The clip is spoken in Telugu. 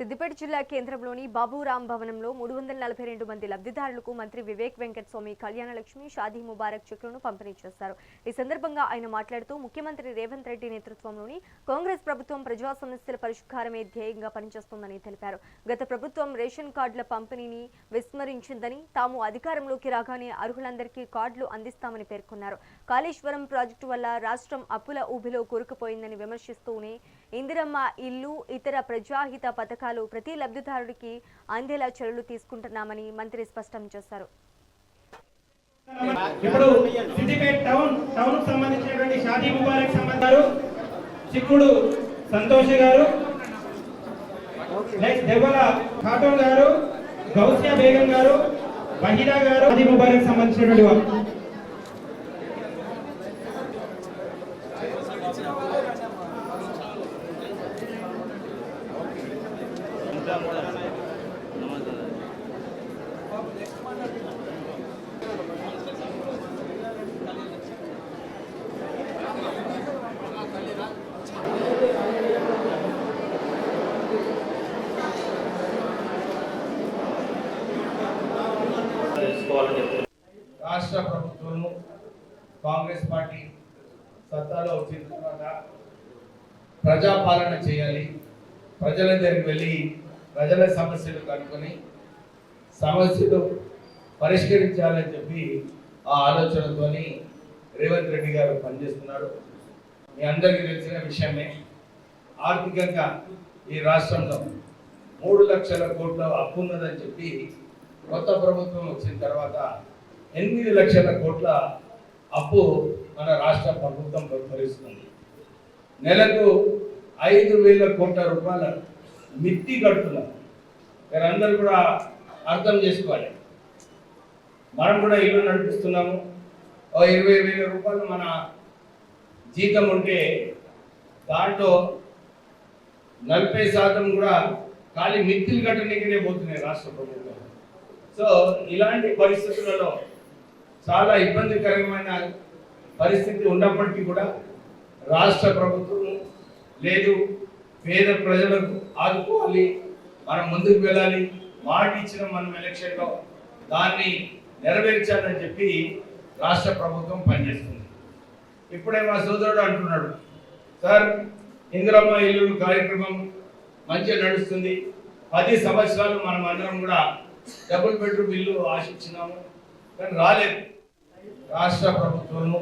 సిద్దిపేట జిల్లా కేంద్రంలోని బాబురాం భవనంలో 342 మంది లబ్ధిదారులకు మంత్రి వివేక్ వెంకటస్వామి కళ్యాణలక్ష్మి షాదీ ముబారక్ చెక్కులను పంపిణీ చేశారు. ఈ సందర్భంగా ఆయన మాట్లాడుతూ ముఖ్యమంత్రి రేవంత్ రెడ్డి నేతృత్వంలోని కాంగ్రెస్ ప్రభుత్వం ప్రజా సమస్యల పరిష్కారమే ధ్యేయంగా పనిచేస్తోందని తెలిపారు. గత ప్రభుత్వం రేషన్ కార్డుల పంపిణీని విస్మరించిందని, తాము అధికారంలోకి రాగానే అర్హులందరికీ కార్డులు అందిస్తామని పేర్కొన్నారు. కాళేశ్వరం ప్రాజెక్టు వల్ల రాష్ట్రం అప్పుల ఊబిలో కూరుకుపోయిందని విమర్శిస్తూనే ఇందిరమ్మ ఇల్లు, ఇతర ప్రజాహిత పథకాలు ప్రతి లబ్ధిదారుడికి అందేలా చర్యలు తీసుకుంటున్నామని మంత్రి స్పష్టం చేశారు. ఇప్పుడు సిద్దిపేట టౌన్ సంబంధించినటువంటి షాదీ ముబారక్ సంబంధాలు చిక్కుడు సంతోష్ గారు, నెక్స్ట్ దెవ్వల ఖాటూన్ గారు, గౌసియా బేగం గారు, వహీదా గారు షాదీ ముబారక్ సంబంధించినటువంటి వారు. రాష్ట్ర ప్రభుత్వం కాంగ్రెస్ పార్టీ సత్తాలో వచ్చిన తర్వాత ప్రజాపాలన చేయాలి, ప్రజల దగ్గరికి వెళ్ళి ప్రజల సమస్యలు కనుక్కొని సమస్యలు పరిష్కరించాలని చెప్పి ఆ ఆలోచనతో రేవంత్ రెడ్డి గారు పనిచేస్తున్నాడు. మీ అందరికీ తెలిసిన విషయమే, ఆర్థికంగా ఈ రాష్ట్రంలో 3 లక్షల కోట్ల అప్పు ఉన్నదని చెప్పి కొత్త ప్రభుత్వం వచ్చిన తర్వాత 8 లక్షల కోట్ల అప్పు మన రాష్ట్ర ప్రభుత్వం భరిస్తుంది. నెలకు 5,000 కోట్ల రూపాయల మిత్తి కడుతున్నారు. మీరందరూ కూడా అర్థం చేసుకోవాలి. మనం కూడా ఇల్లు నడిపిస్తున్నాము. 20,000 రూపాయలు మన జీతం ఉంటే దాంట్లో 40% కూడా ఖాళీ మిత్తిలు కట్టడానికే పోతున్నాయి రాష్ట్ర ప్రభుత్వం. సో ఇలాంటి పరిస్థితులలో చాలా ఇబ్బందికరమైన పరిస్థితి ఉన్నప్పటికీ కూడా రాష్ట్ర ప్రభుత్వం లేదు, పేద ప్రజలకు ఆదుకోవాలి, మనం ముందుకు వెళ్ళాలి, మాట ఇచ్చిన మనం ఎలక్షన్లో దాన్ని నెరవేర్చాలని చెప్పి రాష్ట్ర ప్రభుత్వం పనిచేస్తుంది. ఇప్పుడే మా సోదరుడు అంటున్నాడు, సార్ ఇందిరమ్మ ఇల్లు కార్యక్రమం మంచిగా నడుస్తుంది, 10 సంవత్సరాలు మనం అందరం కూడా డబుల్ బెడ్రూమ్ ఇల్లు ఆశించినాము కానీ రాలేదు. రాష్ట్ర ప్రభుత్వము